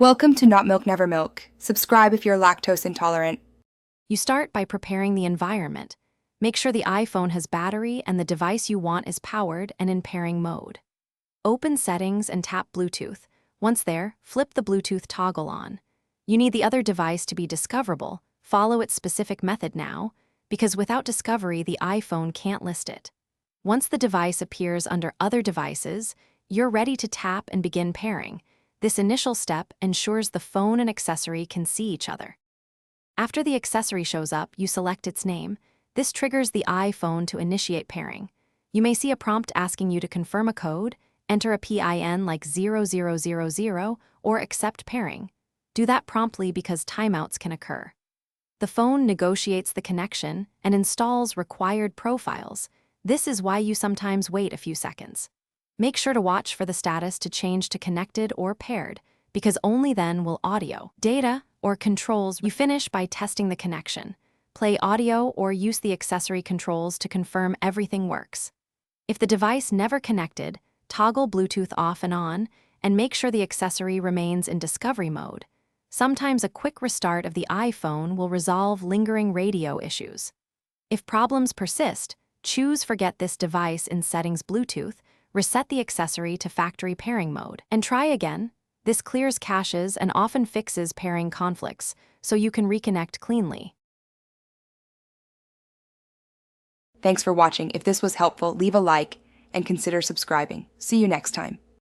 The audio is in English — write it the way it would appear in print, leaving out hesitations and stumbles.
Welcome to Not Milk Never Milk. Subscribe if you're lactose intolerant. You start by preparing the environment. Make sure the iPhone has battery and the device you want is powered and in pairing mode. Open Settings and tap Bluetooth. Once there, flip the Bluetooth toggle on. You need the other device to be discoverable. Follow its specific method now, because without discovery, the iPhone can't list it. Once the device appears under Other Devices, you're ready to tap and begin pairing. This initial step ensures the phone and accessory can see each other. After the accessory shows up, you select its name. This triggers the iPhone to initiate pairing. You may see a prompt asking you to confirm a code, enter a PIN like 0000, or accept pairing. Do that promptly because timeouts can occur. The phone negotiates the connection and installs required profiles. This is why you sometimes wait a few seconds. Make sure to watch for the status to change to connected or paired, because only then will audio, data, or controls. You finish by testing the connection. Play audio or use the accessory controls to confirm everything works. If the device never connected, toggle Bluetooth off and on, and make sure the accessory remains in discovery mode. Sometimes a quick restart of the iPhone will resolve lingering radio issues. If problems persist, choose Forget this device in Settings Bluetooth, reset the accessory to factory pairing mode, and try again. This clears caches and often fixes pairing conflicts, so you can reconnect cleanly. Thanks for watching. If this was helpful, leave a like and consider subscribing. See you next time.